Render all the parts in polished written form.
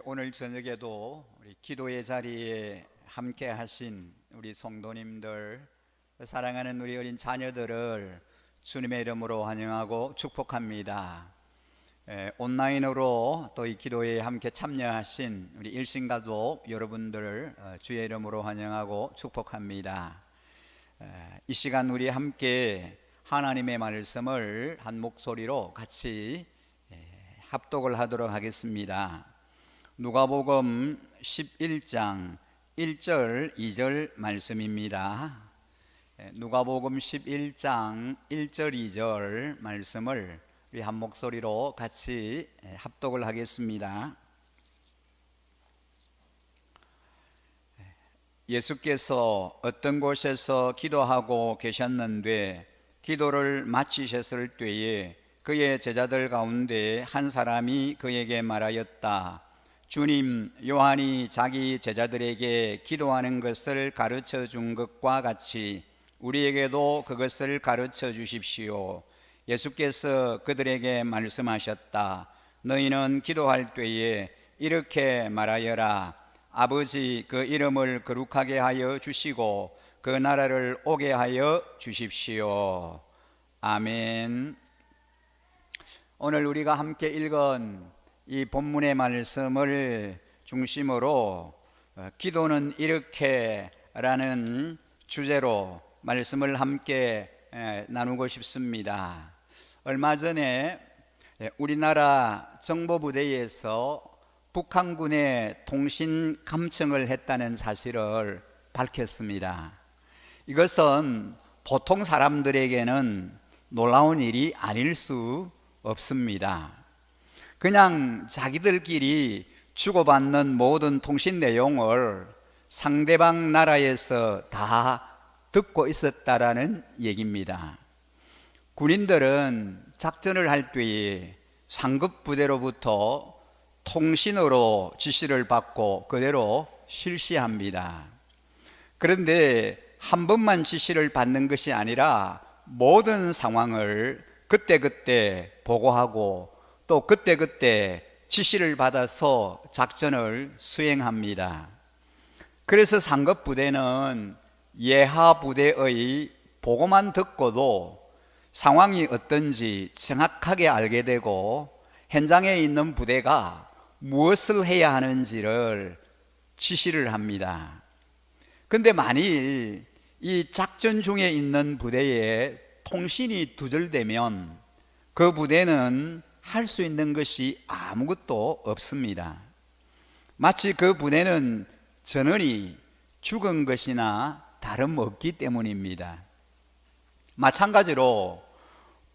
오늘 저녁에도 우리 기도의 자리에 함께 하신 우리 성도님들, 사랑하는 우리 어린 자녀들을 주님의 이름으로 환영하고 축복합니다. 온라인으로 또 이 기도에 함께 참여하신 우리 일신가족 여러분들 주의 이름으로 환영하고 축복합니다. 이 시간 우리 함께 하나님의 말씀을 한 목소리로 같이 합독을 하도록 하겠습니다. 누가복음 11장 1절 2절 말씀입니다. 누가복음 11장 1절 2절 말씀을 우리 한 목소리로 같이 합독을 하겠습니다. 예수께서 어떤 곳에서 기도하고 계셨는데 기도를 마치셨을 때에 그의 제자들 가운데 한 사람이 그에게 말하였다. 주님, 요한이 자기 제자들에게 기도하는 것을 가르쳐 준 것과 같이 우리에게도 그것을 가르쳐 주십시오. 예수께서 그들에게 말씀하셨다. 너희는 기도할 때에 이렇게 말하여라. 아버지, 그 이름을 거룩하게 하여 주시고 그 나라를 오게 하여 주십시오. 아멘. 오늘 우리가 함께 읽은 이 본문의 말씀을 중심으로 기도는 이렇게 라는 주제로 말씀을 함께 나누고 싶습니다. 얼마 전에 우리나라 정보부대에서 북한군의 통신 감청을 했다는 사실을 밝혔습니다. 이것은 보통 사람들에게는 놀라운 일이 아닐 수 없습니다. 그냥 자기들끼리 주고받는 모든 통신 내용을 상대방 나라에서 다 듣고 있었다라는 얘기입니다. 군인들은 작전을 할 때에 상급 부대로부터 통신으로 지시를 받고 그대로 실시합니다. 그런데 한 번만 지시를 받는 것이 아니라 모든 상황을 그때그때 보고하고 또 그때그때 지시를 받아서 작전을 수행합니다. 그래서 상급 부대는 예하 부대의 보고만 듣고도 상황이 어떤지 정확하게 알게 되고 현장에 있는 부대가 무엇을 해야 하는지를 지시를 합니다. 그런데 만일 이 작전 중에 있는 부대에 통신이 두절되면 그 부대는 할 수 있는 것이 아무것도 없습니다. 마치 그 부대는 전원이 죽은 것이나 다름없기 때문입니다. 마찬가지로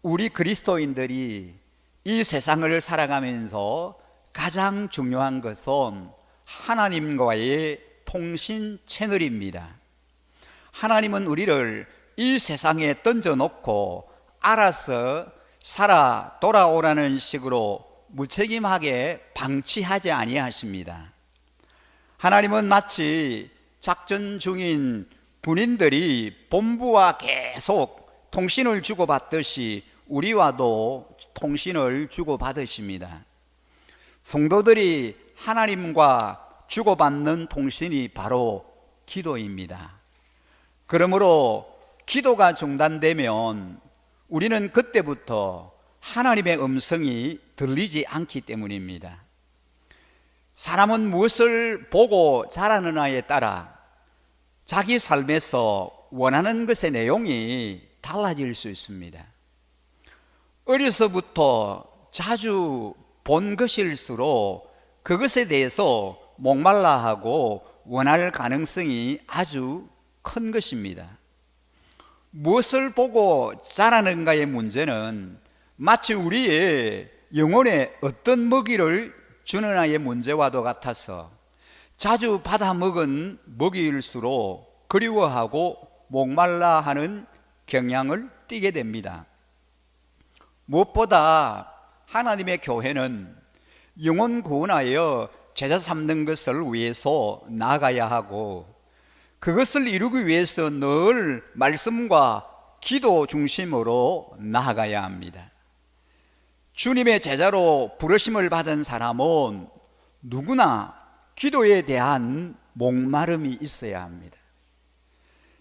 우리 그리스도인들이 이 세상을 살아가면서 가장 중요한 것은 하나님과의 통신 채널입니다. 하나님은 우리를 이 세상에 던져놓고 알아서 살아 돌아오라는 식으로 무책임하게 방치하지 아니하십니다. 하나님은 마치 작전 중인 군인들이 본부와 계속 통신을 주고받듯이 우리와도 통신을 주고받으십니다. 성도들이 하나님과 주고받는 통신이 바로 기도입니다. 그러므로 기도가 중단되면 우리는 그때부터 하나님의 음성이 들리지 않기 때문입니다. 사람은 무엇을 보고 자라느냐에 따라 자기 삶에서 원하는 것의 내용이 달라질 수 있습니다. 어려서부터 자주 본 것일수록 그것에 대해서 목말라하고 원할 가능성이 아주 큰 것입니다. 무엇을 보고 자라는가의 문제는 마치 우리의 영혼에 어떤 먹이를 주느냐의 문제와도 같아서 자주 받아 먹은 먹이일수록 그리워하고 목말라 하는 경향을 띠게 됩니다. 무엇보다 하나님의 교회는 영혼 구원하여 제자 삼는 것을 위해서 나아가야 하고 그것을 이루기 위해서 늘 말씀과 기도 중심으로 나아가야 합니다. 주님의 제자로 부르심을 받은 사람은 누구나 기도에 대한 목마름이 있어야 합니다.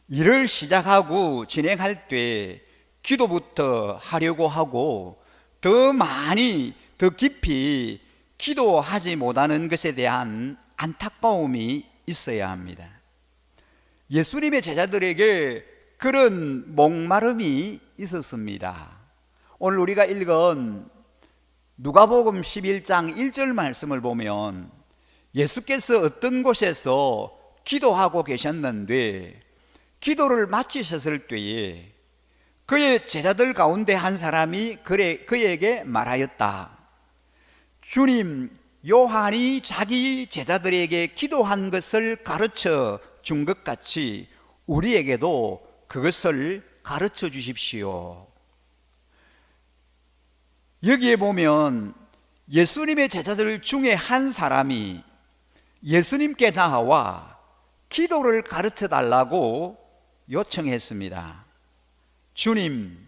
일을 시작하고 진행할 때 기도부터 하려고 하고 더 많이 더 깊이 기도하지 못하는 것에 대한 안타까움이 있어야 합니다. 예수님의 제자들에게 그런 목마름이 있었습니다. 오늘 우리가 읽은 누가복음 11장 1절 말씀을 보면 예수께서 어떤 곳에서 기도하고 계셨는데 기도를 마치셨을 때에 그의 제자들 가운데 한 사람이 그에게 말하였다. 주님, 요한이 자기 제자들에게 기도한 것을 가르쳐 준 것 같이 우리에게도 그것을 가르쳐 주십시오. 여기에 보면 예수님의 제자들 중에 한 사람이 예수님께 나와 기도를 가르쳐 달라고 요청했습니다. 주님,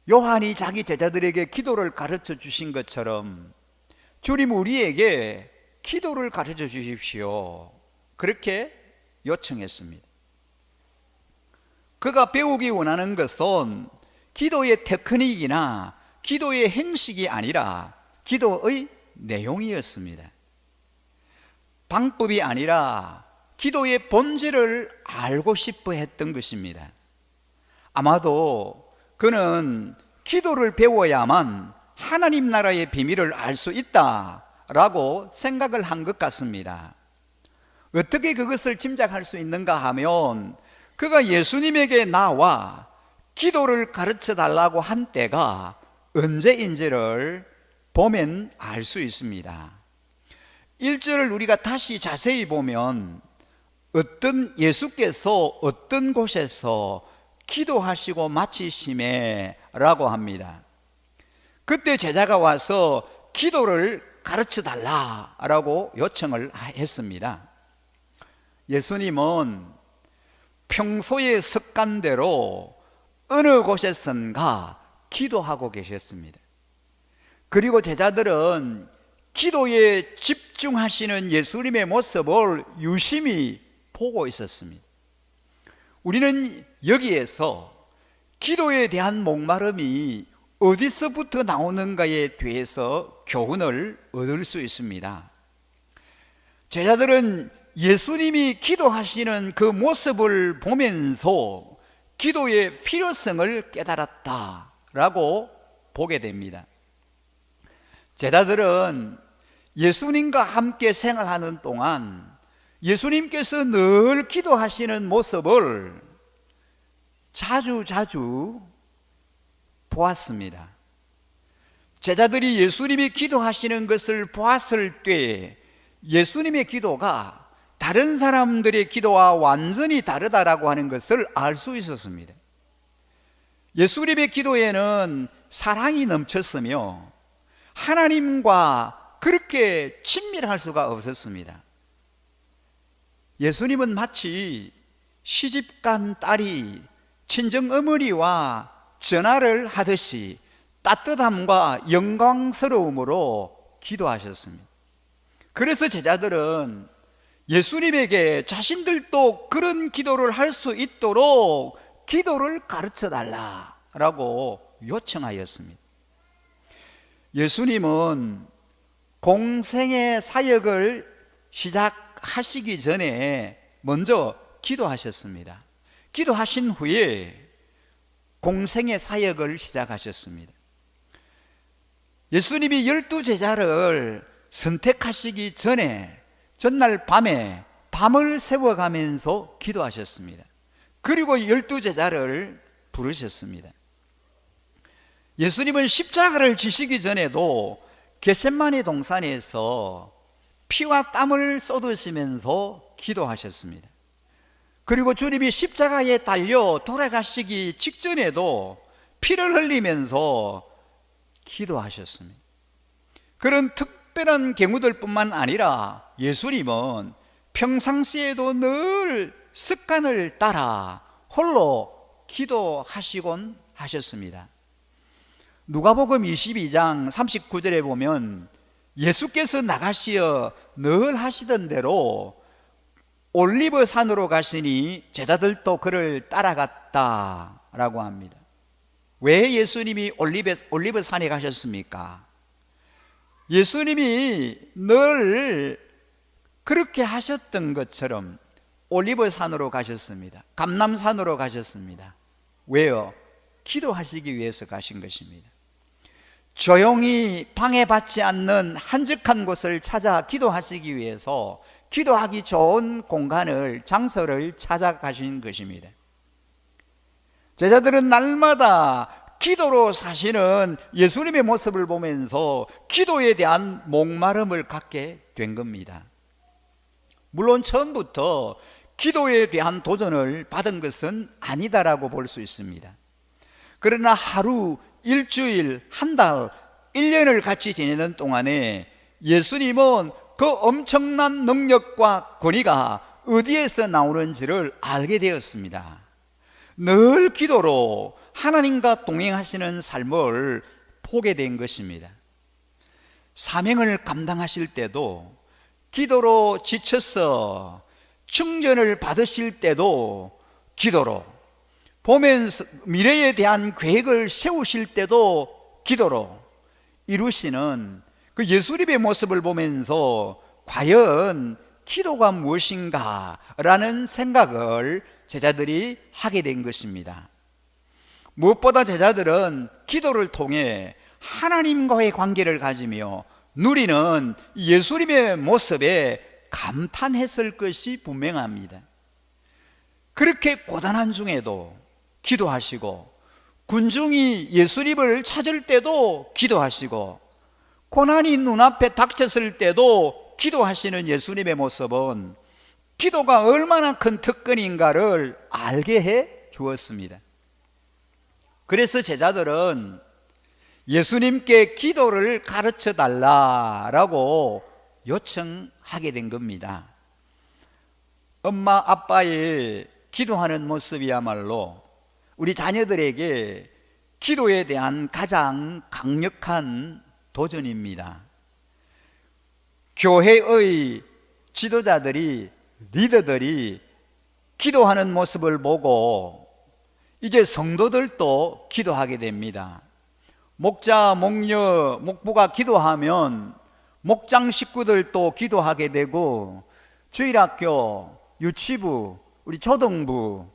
요한이 자기 제자들에게 기도를 가르쳐 주신 것처럼 주님 우리에게 기도를 가르쳐 주십시오. 그렇게 요청했습니다. 그가 배우기 원하는 것은 기도의 테크닉이나 기도의 행식이 아니라 기도의 내용이었습니다. 방법이 아니라 기도의 본질을 알고 싶어 했던 것입니다. 아마도 그는 기도를 배워야만 하나님 나라의 비밀을 알 수 있다라고 생각을 한 것 같습니다. 어떻게 그것을 짐작할 수 있는가 하면 그가 예수님에게 나와 기도를 가르쳐 달라고 한 때가 언제인지를 보면 알 수 있습니다. 1절을 우리가 다시 자세히 보면 예수께서 어떤 곳에서 기도하시고 마치심에 라고 합니다. 그때 제자가 와서 기도를 가르쳐 달라라고 요청을 했습니다. 예수님은 평소의 습관대로 어느 곳에선가 기도하고 계셨습니다. 그리고 제자들은 기도에 집중하시는 예수님의 모습을 유심히 보고 있었습니다. 우리는 여기에서 기도에 대한 목마름이 어디서부터 나오는가에 대해서 교훈을 얻을 수 있습니다. 제자들은 예수님이 기도하시는 그 모습을 보면서 기도의 필요성을 깨달았다라고 보게 됩니다. 제자들은 예수님과 함께 생활하는 동안 예수님께서 늘 기도하시는 모습을 자주 보았습니다. 제자들이 예수님이 기도하시는 것을 보았을 때 예수님의 기도가 다른 사람들의 기도와 완전히 다르다라고 하는 것을 알 수 있었습니다. 예수님의 기도에는 사랑이 넘쳤으며 하나님과 그렇게 친밀할 수가 없었습니다. 예수님은 마치 시집간 딸이 친정 어머니와 전화를 하듯이 따뜻함과 영광스러움으로 기도하셨습니다. 그래서 제자들은 예수님에게 자신들도 그런 기도를 할 수 있도록 기도를 가르쳐 달라라고 요청하였습니다. 예수님은 공생의 사역을 시작하시기 전에 먼저 기도하셨습니다. 기도하신 후에 공생의 사역을 시작하셨습니다. 예수님이 12제자를 선택하시기 전에 전날 밤에 밤을 새워가면서 기도하셨습니다. 그리고 12제자를 부르셨습니다. 예수님은 십자가를 지시기 전에도 겟세마네 동산에서 피와 땀을 쏟으시면서 기도하셨습니다. 그리고 주님이 십자가에 달려 돌아가시기 직전에도 피를 흘리면서 기도하셨습니다. 그런 특별한 경우들 뿐만 아니라 예수님은 평상시에도 늘 습관을 따라 홀로 기도하시곤 하셨습니다. 누가복음 22장 39절에 보면 예수께서 나가시어 늘 하시던 대로 올리브 산으로 가시니 제자들도 그를 따라갔다라고 합니다. 왜 예수님이 올리브 산에 가셨습니까? 예수님이 늘 그렇게 하셨던 것처럼 올리브 산으로 가셨습니다. 감람산으로 가셨습니다. 왜요? 기도하시기 위해서 가신 것입니다. 조용히 방해받지 않는 한적한 곳을 찾아 기도하시기 위해서 기도하기 좋은 공간을, 장소를 찾아가신 것입니다. 제자들은 날마다 기도로 사시는 예수님의 모습을 보면서 기도에 대한 목마름을 갖게 된 겁니다. 물론 처음부터 기도에 대한 도전을 받은 것은 아니다라고 볼 수 있습니다. 그러나 하루, 일주일, 한 달, 1년을 같이 지내는 동안에 예수님은 그 엄청난 능력과 권위가 어디에서 나오는지를 알게 되었습니다. 늘 기도로 하나님과 동행하시는 삶을 보게 된 것입니다. 사명을 감당하실 때도 기도로 지쳐서 충전을 받으실 때도 기도로, 보면서 미래에 대한 계획을 세우실 때도 기도로 이루시는 그 예수님의 모습을 보면서 과연 기도가 무엇인가 라는 생각을 제자들이 하게 된 것입니다. 무엇보다 제자들은 기도를 통해 하나님과의 관계를 가지며 누리는 예수님의 모습에 감탄했을 것이 분명합니다. 그렇게 고단한 중에도 기도하시고, 군중이 예수님을 찾을 때도 기도하시고, 고난이 눈앞에 닥쳤을 때도 기도하시는 예수님의 모습은 기도가 얼마나 큰 특권인가를 알게 해 주었습니다. 그래서 제자들은 예수님께 기도를 가르쳐 달라라고 요청하게 된 겁니다. 엄마 아빠의 기도하는 모습이야말로 우리 자녀들에게 기도에 대한 가장 강력한 도전입니다. 교회의 지도자들이, 리더들이 기도하는 모습을 보고 이제 성도들도 기도하게 됩니다. 목자, 목녀, 목부가 기도하면 목장 식구들도 기도하게 되고, 주일학교, 유치부, 우리 초등부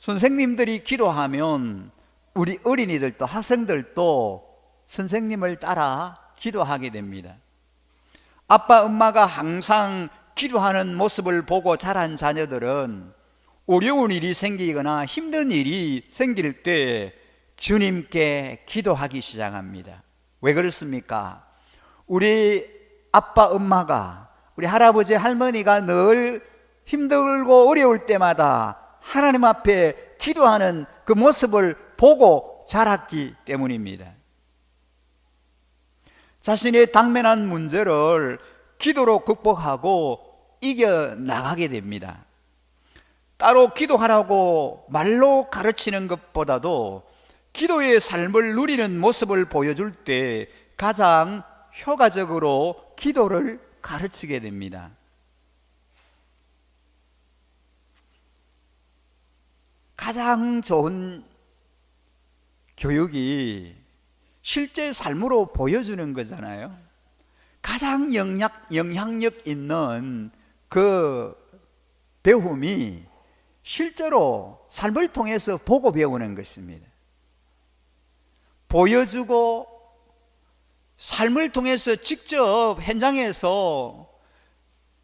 선생님들이 기도하면 우리 어린이들도, 학생들도 선생님을 따라 기도하게 됩니다. 아빠, 엄마가 항상 기도하는 모습을 보고 자란 자녀들은 어려운 일이 생기거나 힘든 일이 생길 때 주님께 기도하기 시작합니다. 왜 그렇습니까? 우리 아빠, 엄마가, 우리 할아버지, 할머니가 늘 힘들고 어려울 때마다 하나님 앞에 기도하는 그 모습을 보고 자랐기 때문입니다. 자신의 당면한 문제를 기도로 극복하고 이겨나가게 됩니다. 따로 기도하라고 말로 가르치는 것보다도 기도의 삶을 누리는 모습을 보여줄 때 가장 효과적으로 기도를 가르치게 됩니다. 가장 좋은 교육이 실제 삶으로 보여주는 거잖아요. 가장 영향력 있는 그 배움이 실제로 삶을 통해서 보고 배우는 것입니다. 보여주고 삶을 통해서 직접 현장에서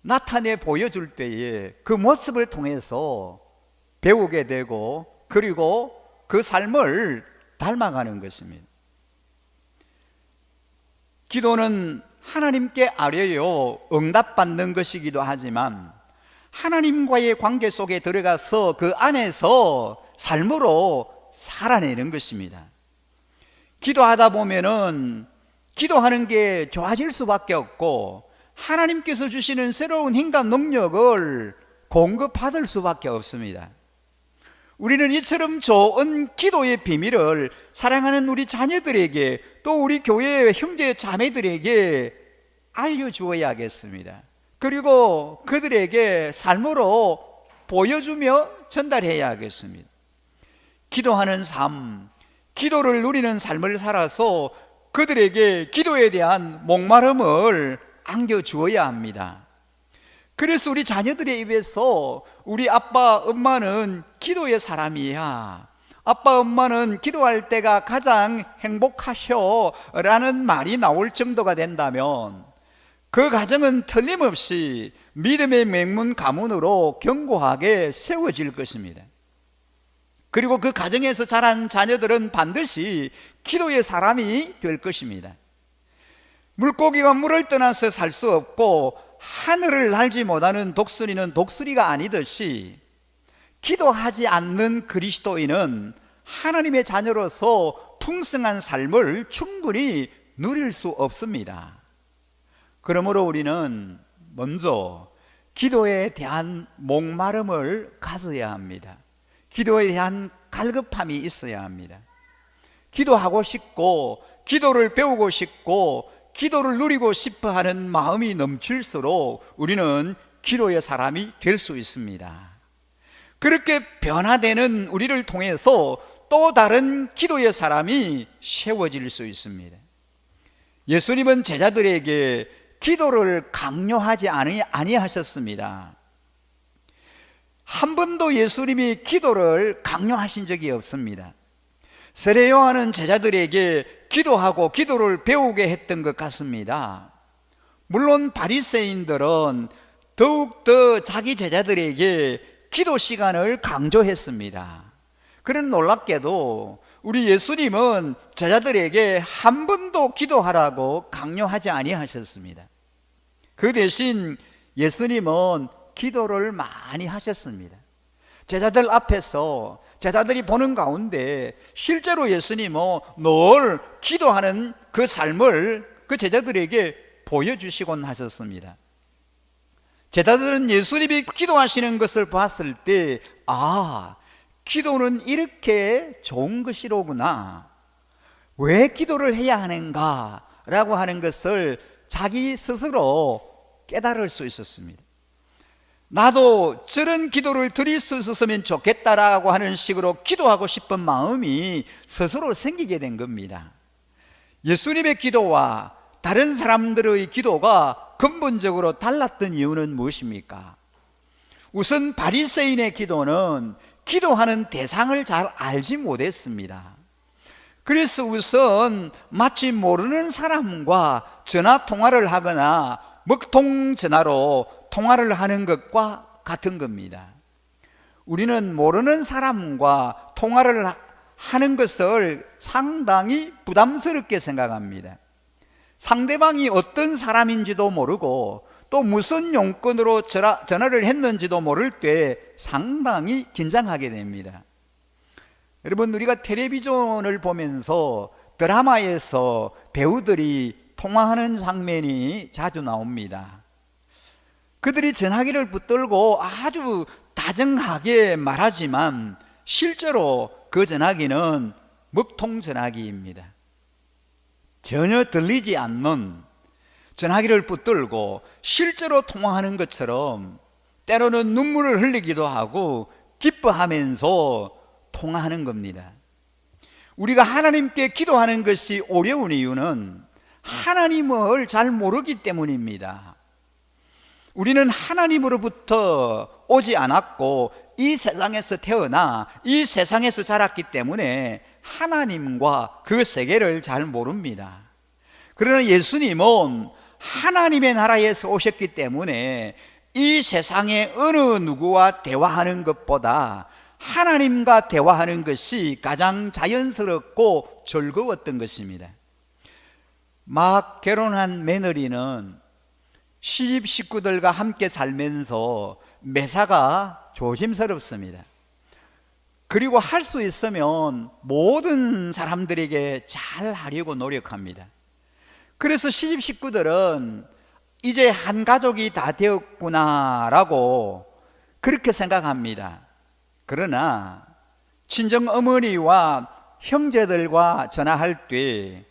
나타내 보여줄 때에 그 모습을 통해서 배우게 되고, 그리고 그 삶을 닮아가는 것입니다. 기도는 하나님께 아뢰어 응답받는 것이기도 하지만 하나님과의 관계 속에 들어가서 그 안에서 삶으로 살아내는 것입니다. 기도하다 보면은 기도하는 게 좋아질 수밖에 없고 하나님께서 주시는 새로운 힘과 능력을 공급받을 수밖에 없습니다. 우리는 이처럼 좋은 기도의 비밀을 사랑하는 우리 자녀들에게, 또 우리 교회의 형제 자매들에게 알려주어야겠습니다. 그리고 그들에게 삶으로 보여주며 전달해야겠습니다. 기도하는 삶, 기도를 누리는 삶을 살아서 그들에게 기도에 대한 목마름을 안겨주어야 합니다. 그래서 우리 자녀들의 입에서 우리 아빠, 엄마는 기도의 사람이야, 아빠, 엄마는 기도할 때가 가장 행복하셔 라는 말이 나올 정도가 된다면 그 가정은 틀림없이 믿음의 맹문 가문으로 견고하게 세워질 것입니다. 그리고 그 가정에서 자란 자녀들은 반드시 기도의 사람이 될 것입니다. 물고기가 물을 떠나서 살 수 없고 하늘을 날지 못하는 독수리는 독수리가 아니듯이 기도하지 않는 그리스도인은 하나님의 자녀로서 풍성한 삶을 충분히 누릴 수 없습니다. 그러므로 우리는 먼저 기도에 대한 목마름을 가져야 합니다. 기도에 대한 갈급함이 있어야 합니다. 기도하고 싶고 기도를 배우고 싶고 기도를 누리고 싶어 하는 마음이 넘칠수록 우리는 기도의 사람이 될 수 있습니다. 그렇게 변화되는 우리를 통해서 또 다른 기도의 사람이 세워질 수 있습니다. 예수님은 제자들에게 기도를 강요하지 아니하셨습니다. 한 번도 예수님이 기도를 강요하신 적이 없습니다. 세례 요한은 제자들에게 기도하고 기도를 배우게 했던 것 같습니다. 물론 바리새인들은 더욱더 자기 제자들에게 기도 시간을 강조했습니다. 그런 놀랍게도 우리 예수님은 제자들에게 한 번도 기도하라고 강요하지 아니하셨습니다. 그 대신 예수님은 기도를 많이 하셨습니다. 제자들 앞에서 제자들이 보는 가운데 실제로 예수님은 늘 기도하는 그 삶을 그 제자들에게 보여주시곤 하셨습니다. 제자들은 예수님이 기도하시는 것을 봤을 때 기도는 이렇게 좋은 것이로구나, 왜 기도를 해야 하는가 라고 하는 것을 자기 스스로 깨달을 수 있었습니다. 나도 저런 기도를 드릴 수 있었으면 좋겠다라고 하는 식으로 기도하고 싶은 마음이 스스로 생기게 된 겁니다. 예수님의 기도와 다른 사람들의 기도가 근본적으로 달랐던 이유는 무엇입니까? 우선 바리새인의 기도는 기도하는 대상을 잘 알지 못했습니다. 그래서 우선 마치 모르는 사람과 전화 통화를 하거나 먹통 전화로 통화를 하는 것과 같은 겁니다. 우리는 모르는 사람과 통화를 하는 것을 상당히 부담스럽게 생각합니다. 상대방이 어떤 사람인지도 모르고 또 무슨 용건으로 전화를 했는지도 모를 때 상당히 긴장하게 됩니다. 여러분, 우리가 텔레비전을 보면서 드라마에서 배우들이 통화하는 장면이 자주 나옵니다. 그들이 전화기를 붙들고 아주 다정하게 말하지만 실제로 그 전화기는 먹통 전화기입니다. 전혀 들리지 않는 전화기를 붙들고 실제로 통화하는 것처럼 때로는 눈물을 흘리기도 하고 기뻐하면서 통화하는 겁니다. 우리가 하나님께 기도하는 것이 어려운 이유는 하나님을 잘 모르기 때문입니다. 우리는 하나님으로부터 오지 않았고 이 세상에서 태어나 이 세상에서 자랐기 때문에 하나님과 그 세계를 잘 모릅니다. 그러나 예수님은 하나님의 나라에서 오셨기 때문에 이 세상의 어느 누구와 대화하는 것보다 하나님과 대화하는 것이 가장 자연스럽고 즐거웠던 것입니다. 막 결혼한 며느리는 시집 식구들과 함께 살면서 매사가 조심스럽습니다. 그리고 할 수 있으면 모든 사람들에게 잘 하려고 노력합니다. 그래서 시집 식구들은 이제 한 가족이 다 되었구나라고 그렇게 생각합니다. 그러나 친정 어머니와 형제들과 전화할 때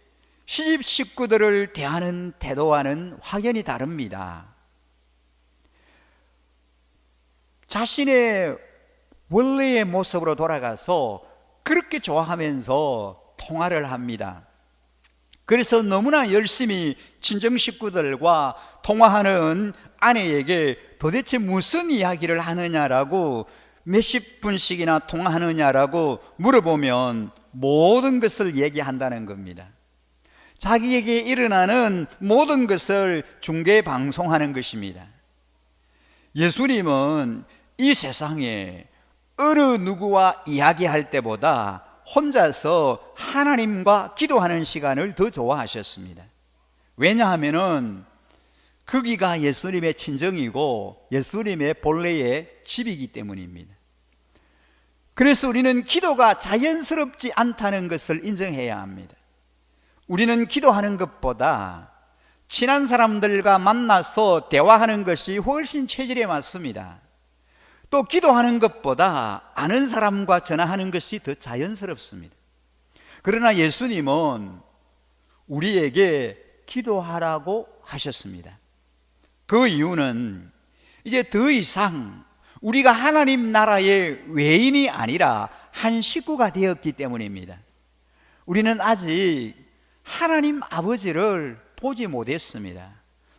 시집 식구들을 대하는 태도와는 확연히 다릅니다. 자신의 원래의 모습으로 돌아가서 그렇게 좋아하면서 통화를 합니다. 그래서 너무나 열심히 친정 식구들과 통화하는 아내에게 도대체 무슨 이야기를 하느냐라고 몇십 분씩이나 통화하느냐라고 물어보면 모든 것을 얘기한다는 겁니다. 자기에게 일어나는 모든 것을 중계 방송하는 것입니다. 예수님은 이 세상에 어느 누구와 이야기할 때보다 혼자서 하나님과 기도하는 시간을 더 좋아하셨습니다. 왜냐하면 거기가 예수님의 친정이고 예수님의 본래의 집이기 때문입니다. 그래서 우리는 기도가 자연스럽지 않다는 것을 인정해야 합니다. 우리는 기도하는 것보다 친한 사람들과 만나서 대화하는 것이 훨씬 체질에 맞습니다. 또 기도하는 것보다 아는 사람과 전화하는 것이 더 자연스럽습니다. 그러나 예수님은 우리에게 기도하라고 하셨습니다. 그 이유는 이제 더 이상 우리가 하나님 나라의 외인이 아니라 한 식구가 되었기 때문입니다. 우리는 아직 하나님 아버지를 보지 못했습니다.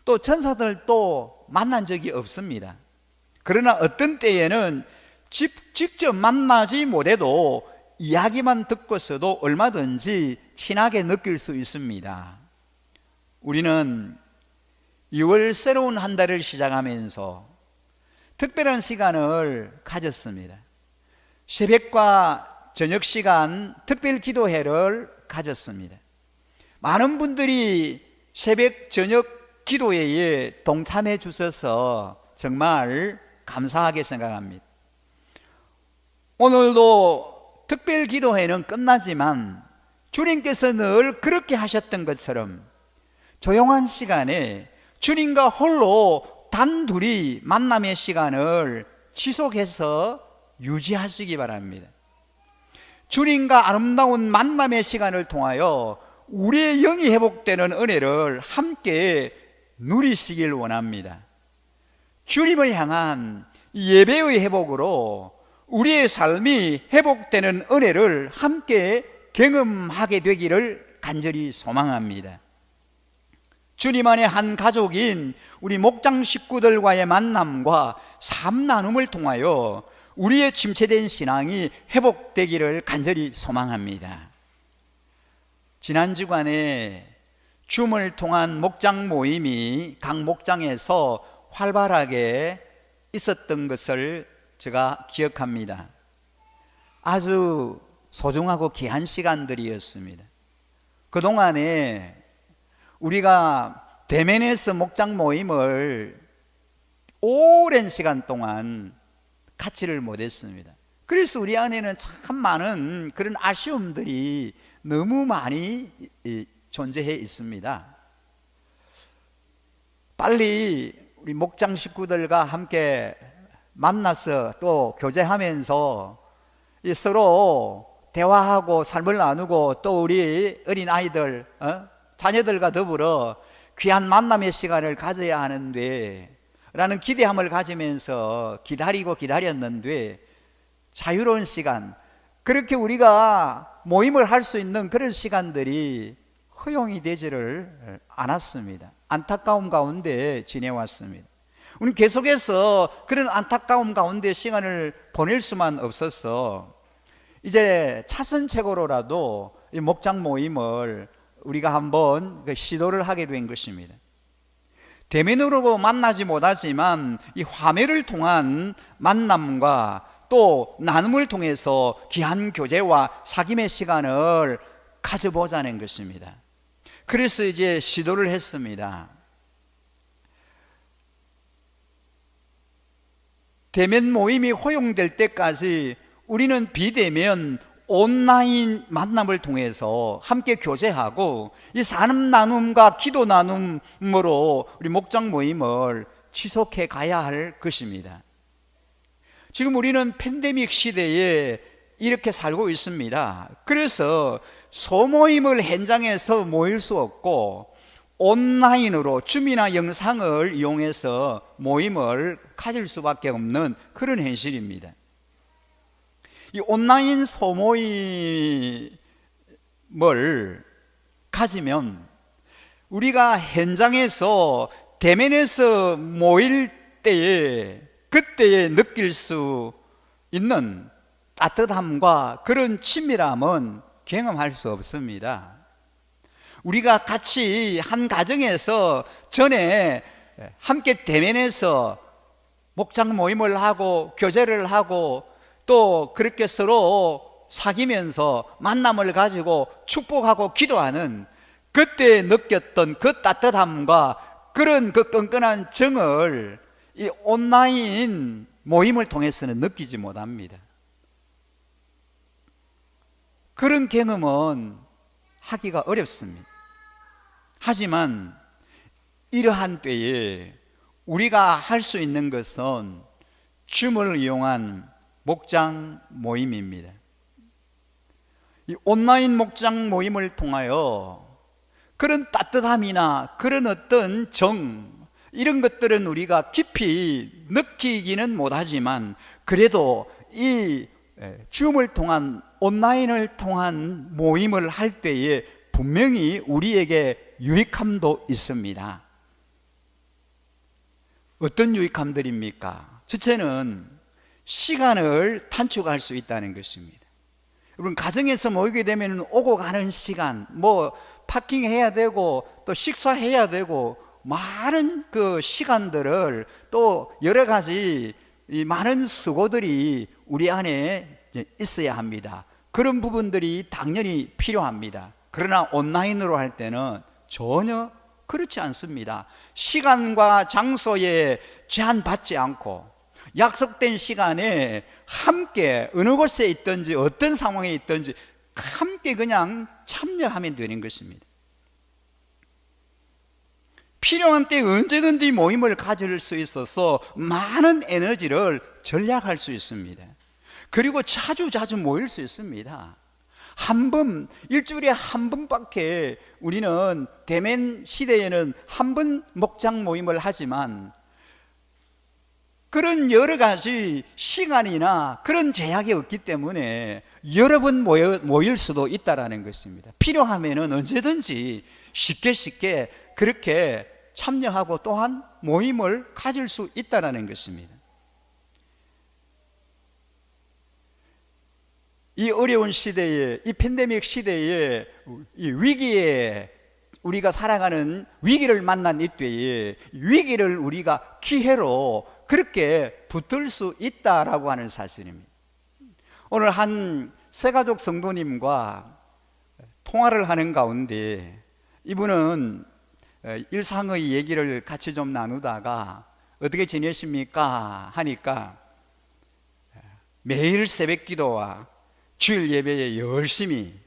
또 천사들도 만난 적이 없습니다. 그러나 어떤 때에는 직접 만나지 못해도 이야기만 듣고서도 얼마든지 친하게 느낄 수 있습니다. 우리는 6월 새로운 한 달을 시작하면서 특별한 시간을 가졌습니다. 새벽과 저녁 시간 특별 기도회를 가졌습니다. 많은 분들이 새벽 저녁 기도회에 동참해 주셔서 정말 감사하게 생각합니다. 오늘도 특별 기도회는 끝나지만 주님께서 늘 그렇게 하셨던 것처럼 조용한 시간에 주님과 홀로 단둘이 만남의 시간을 지속해서 유지하시기 바랍니다. 주님과 아름다운 만남의 시간을 통하여 우리의 영이 회복되는 은혜를 함께 누리시길 원합니다. 주님을 향한 예배의 회복으로 우리의 삶이 회복되는 은혜를 함께 경험하게 되기를 간절히 소망합니다. 주님 안에 한 가족인 우리 목장 식구들과의 만남과 삶 나눔을 통하여 우리의 침체된 신앙이 회복되기를 간절히 소망합니다. 지난 주간에 줌을 통한 목장 모임이 각 목장에서 활발하게 있었던 것을 제가 기억합니다. 아주 소중하고 귀한 시간들이었습니다. 그동안에 우리가 대면에서 목장 모임을 오랜 시간 동안 갖지를 못했습니다. 그래서 우리 안에는 참 많은 그런 아쉬움들이 너무 많이 존재해 있습니다. 빨리 우리 목장 식구들과 함께 만나서 또 교제하면서 서로 대화하고 삶을 나누고 또 우리 어린아이들, 자녀들과 더불어 귀한 만남의 시간을 가져야 하는데 라는 기대함을 가지면서 기다렸는데 자유로운 시간, 그렇게 우리가 모임을 할 수 있는 그런 시간들이 허용이 되지를 않았습니다. 안타까움 가운데 지내왔습니다. 우리 계속해서 그런 안타까움 가운데 시간을 보낼 수만 없어서 이제 차선책으로라도 이 목장 모임을 우리가 한번 시도를 하게 된 것입니다. 대면으로 만나지 못하지만 이 화면을 통한 만남과 또 나눔을 통해서 귀한 교제와 사귐의 시간을 가져보자는 것입니다. 그래서 이제 시도를 했습니다. 대면 모임이 허용될 때까지 우리는 비대면 온라인 만남을 통해서 함께 교제하고 이 삶 나눔과 기도 나눔으로 우리 목장 모임을 지속해 가야 할 것입니다. 지금 우리는 팬데믹 시대에 이렇게 살고 있습니다. 그래서 소모임을 현장에서 모일 수 없고 온라인으로 줌이나 영상을 이용해서 모임을 가질 수밖에 없는 그런 현실입니다. 이 온라인 소모임을 가지면 우리가 현장에서 대면에서 모일 때에 그때에 느낄 수 있는 따뜻함과 그런 친밀함은 경험할 수 없습니다. 우리가 같이 한 가정에서 전에 함께 대면해서 목장 모임을 하고 교제를 하고 또 그렇게 서로 사귀면서 만남을 가지고 축복하고 기도하는 그때 느꼈던 그 따뜻함과 그런 그 끈끈한 정을 이 온라인 모임을 통해서는 느끼지 못합니다. 그런 경험은 하기가 어렵습니다. 하지만 이러한 때에 우리가 할 수 있는 것은 줌을 이용한 목장 모임입니다. 이 온라인 목장 모임을 통하여 그런 따뜻함이나 그런 어떤 정, 이런 것들은 우리가 깊이 느끼기는 못하지만 그래도 이 줌을 통한 온라인을 통한 모임을 할 때에 분명히 우리에게 유익함도 있습니다. 어떤 유익함들입니까? 첫째는 시간을 단축할 수 있다는 것입니다. 여러분, 가정에서 모이게 되면 오고 가는 시간, 파킹해야 되고 또 식사해야 되고 많은 그 시간들을 또 여러 가지 이 많은 수고들이 우리 안에 있어야 합니다. 그런 부분들이 당연히 필요합니다. 그러나 온라인으로 할 때는 전혀 그렇지 않습니다. 시간과 장소에 제한받지 않고 약속된 시간에 함께 어느 곳에 있든지 어떤 상황에 있든지 함께 그냥 참여하면 되는 것입니다. 필요한 때 언제든지 모임을 가질 수 있어서 많은 에너지를 절약할 수 있습니다. 그리고 자주 모일 수 있습니다. 일주일에 한 번밖에 우리는 대면 시대에는 한 번 목장 모임을 하지만 그런 여러 가지 시간이나 그런 제약이 없기 때문에 여러 번 모일 수도 있다는 것입니다. 필요하면 언제든지 쉽게 그렇게 참여하고 또한 모임을 가질 수 있다는 것입니다. 이 어려운 시대에, 이 팬데믹 시대에, 이 위기에 우리가 살아가는 위기를 만난 이때에 위기를 우리가 기회로 그렇게 붙들 수 있다라고 하는 사실입니다. 오늘 한 새가족 성도님과 통화를 하는 가운데 이분은 일상의 얘기를 같이 좀 나누다가 어떻게 지내십니까? 하니까 매일 새벽 기도와 주일 예배에 열심히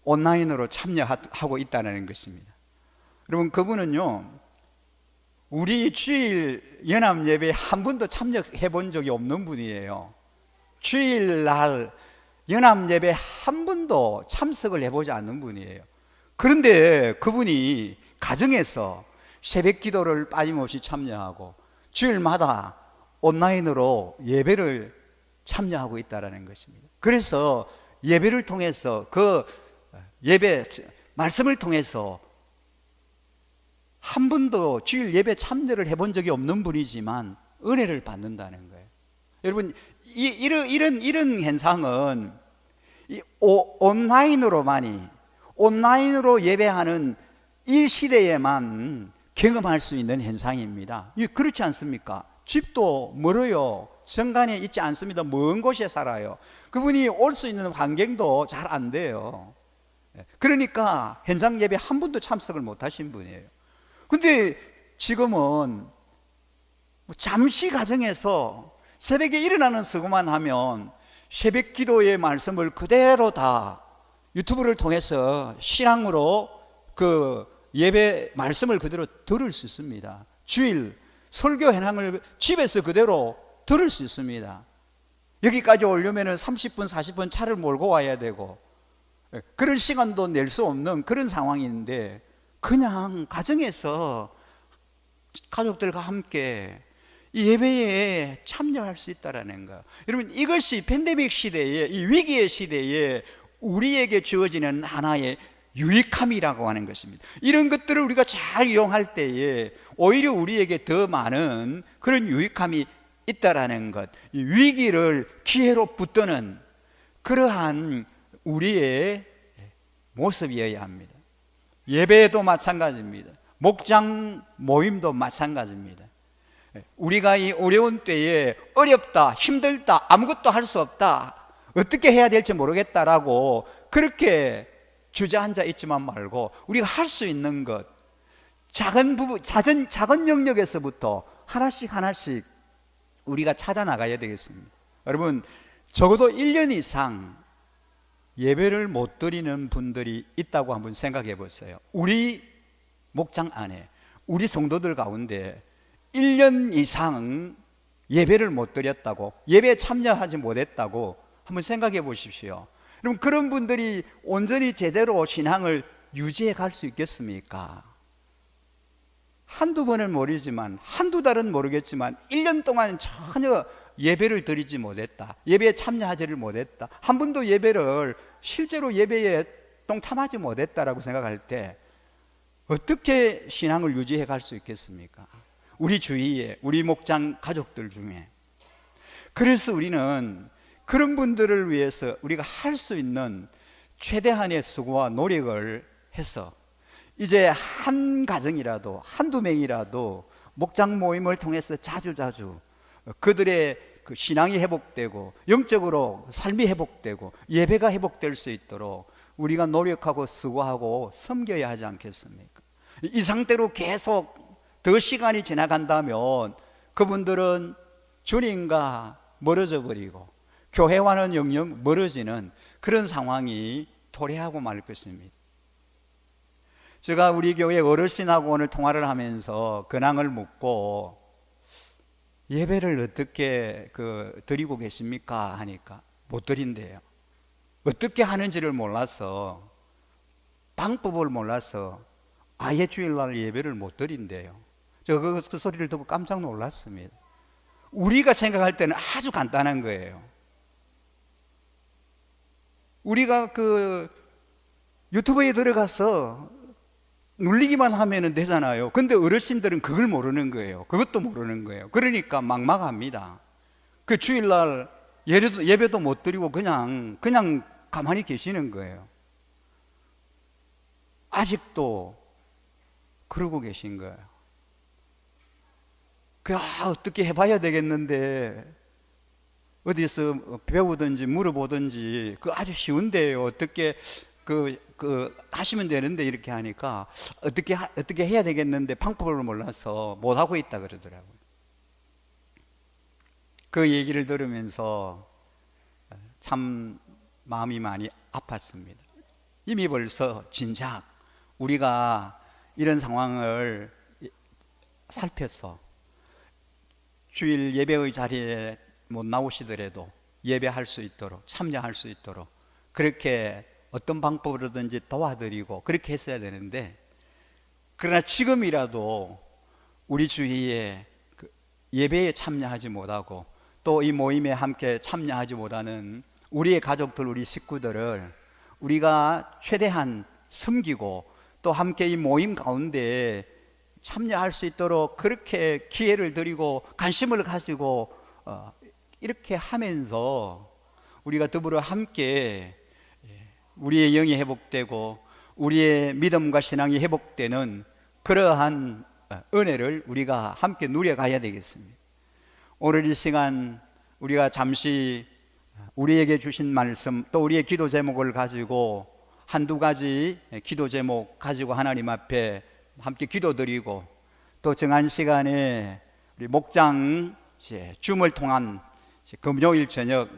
온라인으로 참여하고 있다는 것입니다. 여러분, 그분은요, 우리 주일 연합 예배에 한 번도 참여해 본 적이 없는 분이에요. 주일날 연합 예배 한 번도 참석을 해보지 않는 분이에요. 그런데 그분이 가정에서 새벽 기도를 빠짐없이 참여하고 주일마다 온라인으로 예배를 참여하고 있다는 것입니다. 그래서 예배를 통해서 그 예배 말씀을 통해서 한 번도 주일 예배 참여를 해본 적이 없는 분이지만 은혜를 받는다는 거예요. 여러분, 이런 현상은 온라인으로 예배하는 이 시대에만 경험할 수 있는 현상입니다. 그렇지 않습니까? 집도 멀어요. 성간에 있지 않습니다. 먼 곳에 살아요. 그분이 올 수 있는 환경도 잘 안 돼요. 그러니까 현장 예배 한 번도 참석을 못 하신 분이에요. 근데 지금은 잠시 가정에서 새벽에 일어나는 수고만 하면 새벽 기도의 말씀을 그대로 다 유튜브를 통해서 실황으로 그 예배 말씀을 그대로 들을 수 있습니다. 주일 설교 현황을 집에서 그대로 들을 수 있습니다. 여기까지 오려면 30분, 40분 차를 몰고 와야 되고, 그런 시간도 낼 수 없는 그런 상황인데, 그냥 가정에서 가족들과 함께 이 예배에 참여할 수 있다는 거. 여러분, 이것이 팬데믹 시대에, 이 위기의 시대에 우리에게 주어지는 하나의 유익함이라고 하는 것입니다. 이런 것들을 우리가 잘 이용할 때에 오히려 우리에게 더 많은 그런 유익함이 있다라는 것, 이 위기를 기회로 붙드는 그러한 우리의 모습이어야 합니다. 예배도 마찬가지입니다. 목장 모임도 마찬가지입니다. 우리가 이 어려운 때에 어렵다, 힘들다, 아무것도 할 수 없다, 어떻게 해야 될지 모르겠다라고 그렇게 주저앉아 있지만 말고, 우리가 할 수 있는 것, 작은 부분, 작은 영역에서부터 하나씩 우리가 찾아 나가야 되겠습니다. 여러분, 적어도 1년 이상 예배를 못 드리는 분들이 있다고 한번 생각해 보세요. 우리 목장 안에, 우리 성도들 가운데 1년 이상 예배를 못 드렸다고, 예배에 참여하지 못했다고 한번 생각해 보십시오. 그럼 그런 분들이 온전히 제대로 신앙을 유지해 갈 수 있겠습니까? 한두 번은 모르지만, 한두 달은 모르겠지만 1년 동안 전혀 예배를 드리지 못했다, 예배에 참여하지를 못했다, 한 번도 예배를 실제로 예배에 동참하지 못했다라고 생각할 때 어떻게 신앙을 유지해 갈 수 있겠습니까? 우리 주위에, 우리 목장 가족들 중에. 그래서 우리는 그런 분들을 위해서 우리가 할 수 있는 최대한의 수고와 노력을 해서 이제 한 가정이라도, 한두 명이라도 목장 모임을 통해서 자주자주 그들의 그 신앙이 회복되고 영적으로 삶이 회복되고 예배가 회복될 수 있도록 우리가 노력하고 수고하고 섬겨야 하지 않겠습니까? 이 상태로 계속 더 시간이 지나간다면 그분들은 주님과 멀어져 버리고 교회와는 영영 멀어지는 그런 상황이 도래하고 말 것입니다. 제가 우리 교회 어르신하고 오늘 통화를 하면서 근황을 묻고 예배를 어떻게 드리고 계십니까 하니까 못 드린대요. 어떻게 하는지를 몰라서, 방법을 몰라서 아예 주일날 예배를 못 드린대요. 제가 그 소리를 듣고 깜짝 놀랐습니다. 우리가 생각할 때는 아주 간단한 거예요. 우리가 유튜브에 들어가서 눌리기만 하면 되잖아요. 근데 어르신들은 그걸 모르는 거예요. 그것도 모르는 거예요. 그러니까 막막합니다. 그 주일날 예배도 못 드리고 그냥 가만히 계시는 거예요. 아직도 그러고 계신 거예요. 어떻게 해봐야 되겠는데, 어디서 배우든지 물어보든지, 아주 쉬운데요. 어떻게 하시면 되는데, 이렇게 하니까 어떻게 해야 되겠는데 방법을 몰라서 못하고 있다 그러더라고요. 그 얘기를 들으면서 참 마음이 많이 아팠습니다. 이미 벌써 진작 우리가 이런 상황을 살펴서 주일 예배의 자리에 못 나오시더라도 예배할 수 있도록, 참여할 수 있도록 그렇게 어떤 방법으로든지 도와드리고 그렇게 했어야 되는데, 그러나 지금이라도 우리 주위에 예배에 참여하지 못하고 또 이 모임에 함께 참여하지 못하는 우리의 가족들, 우리 식구들을 우리가 최대한 섬기고 또 함께 이 모임 가운데 참여할 수 있도록 그렇게 기회를 드리고 관심을 가지고 이렇게 하면서 우리가 더불어 함께 우리의 영이 회복되고 우리의 믿음과 신앙이 회복되는 그러한 은혜를 우리가 함께 누려가야 되겠습니다. 오늘 이 시간 우리가 잠시 우리에게 주신 말씀, 또 우리의 기도 제목을 가지고 한두 가지 기도 제목 가지고 하나님 앞에 함께 기도드리고, 또 정한 시간에 우리 목장 줌을 통한 금요일 저녁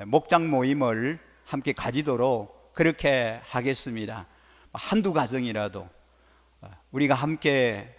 목장 모임을 함께 가지도록 그렇게 하겠습니다. 한두 가정이라도 우리가 함께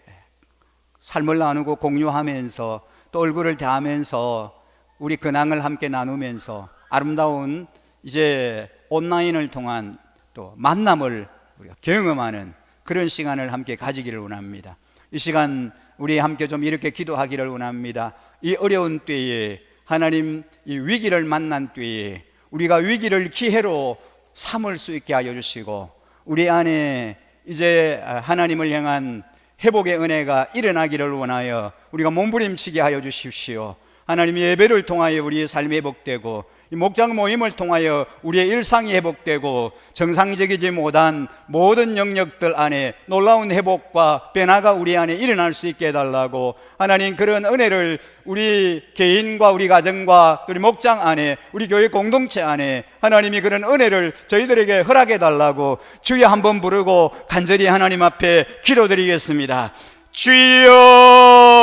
삶을 나누고 공유하면서 또 얼굴을 대하면서 우리 근황을 함께 나누면서 아름다운 이제 온라인을 통한 또 만남을 우리가 경험하는 그런 시간을 함께 가지기를 원합니다. 이 시간 우리 함께 좀 이렇게 기도하기를 원합니다. 이 어려운 때에 하나님, 이 위기를 만난 때에 우리가 위기를 기회로 삼을 수 있게 하여 주시고, 우리 안에 이제 하나님을 향한 회복의 은혜가 일어나기를 원하여 우리가 몸부림치게 하여 주십시오. 하나님의 예배를 통하여 우리의 삶이 회복되고, 이 목장 모임을 통하여 우리의 일상이 회복되고, 정상적이지 못한 모든 영역들 안에 놀라운 회복과 변화가 우리 안에 일어날 수 있게 해달라고, 하나님 그런 은혜를 우리 개인과 우리 가정과 우리 목장 안에, 우리 교회 공동체 안에 하나님이 그런 은혜를 저희들에게 허락해 달라고 주여 한번 부르고 간절히 하나님 앞에 기도드리겠습니다. 주여,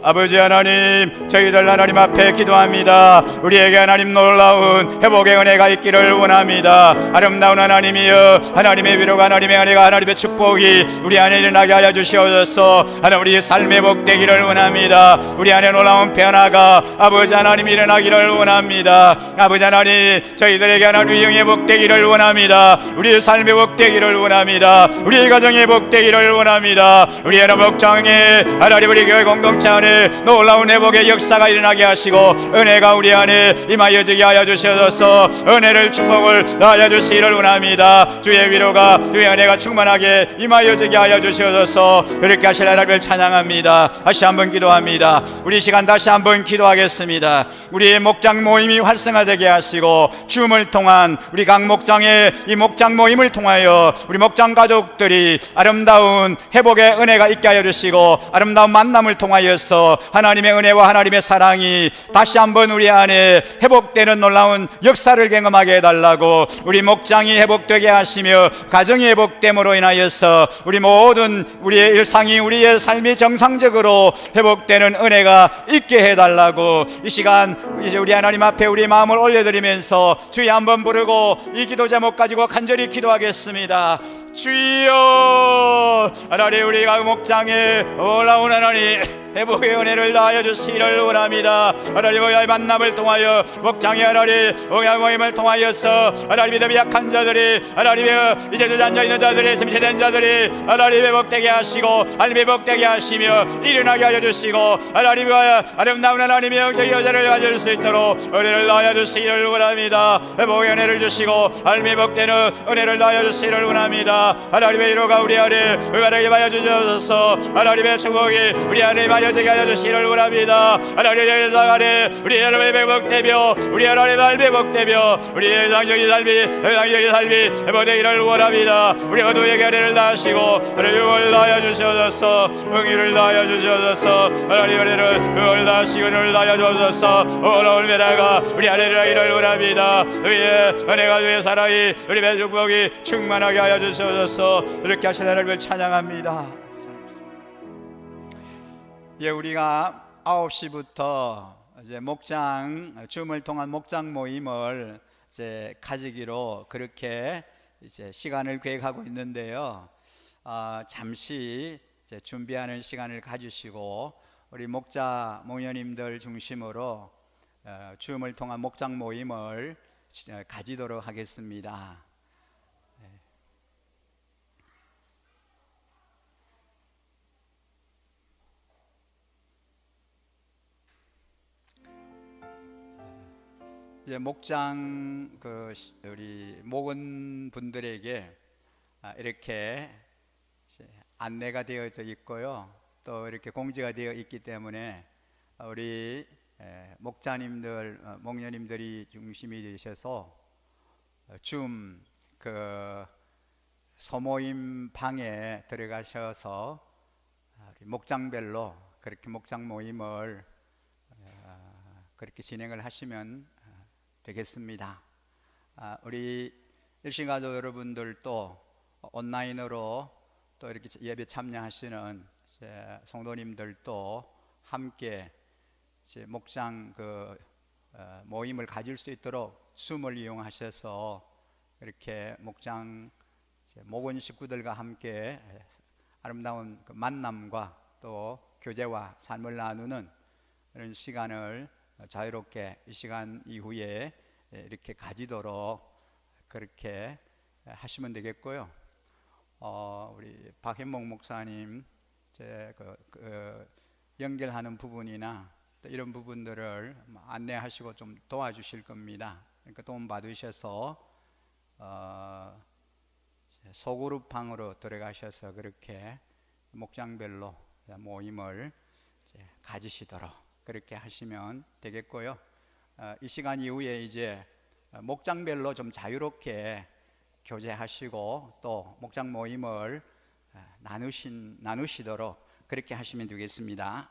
아버지 하나님, 저희들 하나님 앞에 기도합니다. 우리에게 하나님 놀라운 회복의 은혜가 있기를 원합니다. 아름다운 하나님이여, 하나님의 위로가, 하나님의 은혜가, 하나님의 축복이 우리 안에 일어나게 하여 주시옵소서. 하나님, 우리 삶의 복되기를 원합니다. 우리 안에 놀라운 변화가 아버지 하나님 일어나기를 원합니다. 아버지 하나님, 저희들에게 하나님 영의 복되기를 원합니다. 우리의 삶의 복되기를 원합니다. 우리의 가정의 복되기를 원합니다. 우리 목장에 하나님, 우리 교회 공동체 안에 놀라운 회복의 역사가 일어나게 하시고, 은혜가 우리 안에 임하여지게 하여 주셔서 은혜를, 축복을 하여 주시기를 원합니다. 주의 위로가, 주의 은혜가 충만하게 임하여지게 하여 주셔서 그렇게 하실 하나님을 찬양합니다. 다시 한번 기도합니다. 우리 시간 다시 한번 기도하겠습니다. 우리의 목장 모임이 활성화되게 하시고, 춤을 통한 우리 각 목장의 이 목장 모임을 통하여 우리 목장 가족들이 아름다운 회복의 은혜가 있게 하여 주시고, 아름다운 만남을 통하여서 하나님의 은혜와 하나님의 사랑이 다시 한번 우리 안에 회복되는 놀라운 역사를 경험하게 해달라고, 우리 목장이 회복되게 하시며 가정이 회복됨으로 인하여서 우리 모든 우리의 일상이, 우리의 삶이 정상적으로 회복되는 은혜가 있게 해달라고, 이 시간 이제 우리 하나님 앞에 우리 마음을 올려드리면서 주여 한번 부르고 이 기도 제목 가지고 간절히 기도하겠습니다. 주여, 하나님, 우리가 목장에 올라온 하나님 회복의 은혜를 다하여 주시기를 원합니다. 하나님의 만남을 통하여 목장의 하나님 모임을 통하여서 하나님 믿음이 약한 자들이, 하나님의 이제 앉아있는 자들이, 침체된 자들이 하나님 회복되게 하시고, 하나님 회복되게 하시며 일어나게 하여 주시고, 하나님과 아름다운 하나님의 영적 여자를 가질 수 있도록 은혜를 다하여 주시기를 원합니다. 회복의 은혜를 주시고 하나님 회복되는 은혜를 다하여 주시기를 원합니다. 하나님의 위로가 우리 안에 의하게 하여 주셔서 하나님의 축복이 우리 안에 임하여지게 하여 주시기를 원합니다. 하나님의 일상 안에 우리 하나님의 회복되며, 우리 하나님의 삶이 회복되며, 우리의 상적인 삶이 회복되기를 원합니다. 우리 모두에게 은혜를 다하시고 하나님을 다하여 주셔서 응의를 다하여 주셔서 하나님의 은혜를 다하시고 은혜를 다하여 주셔서 어려운 변화가 우리 안에 일어나기를 원합니다. 우리의 은혜가, 우리의 사랑이, 우리의 축복이 충만하게 하여 주셔서 이렇게 하신 하나님을 찬양합니다. 예, 우리가 9시부터 이제 목장 줌을 통한 목장 모임을 이제 가지기로 그렇게 이제 시간을 계획하고 있는데요. 잠시 이제 준비하는 시간을 가지시고 우리 목자 목녀님들 중심으로 줌을 통한 목장 모임을 가지도록 하겠습니다. 이제 목장 우리 목원 분들에게 이렇게 안내가 되어져 있고요. 또 이렇게 공지가 되어 있기 때문에 우리 목자님들, 목녀님들이 중심이 되셔서 줌 소모임 방에 들어가셔서 목장별로 그렇게 목장 모임을 그렇게 진행을 하시면 되겠습니다. 우리 일신가족 여러분들도 온라인으로 또 이렇게 예배 참여하시는 성도님들도 함께 목장 모임을 가질 수 있도록 줌을 이용하셔서 이렇게 목장 목원 식구들과 함께 아름다운 만남과 또 교제와 삶을 나누는 그런 시간을 자유롭게 이 시간 이후에 이렇게 가지도록 그렇게 하시면 되겠고요. 우리 박현목 목사님 연결하는 부분이나 또 이런 부분들을 안내하시고 좀 도와주실 겁니다. 그러니까 도움 받으셔서 소그룹방으로 들어가셔서 그렇게 목장별로 모임을 가지시도록 그렇게 하시면 되겠고요. 이 시간 이후에 이제 목장별로 좀 자유롭게 교제하시고 또 목장 모임을 나누시도록 그렇게 하시면 되겠습니다.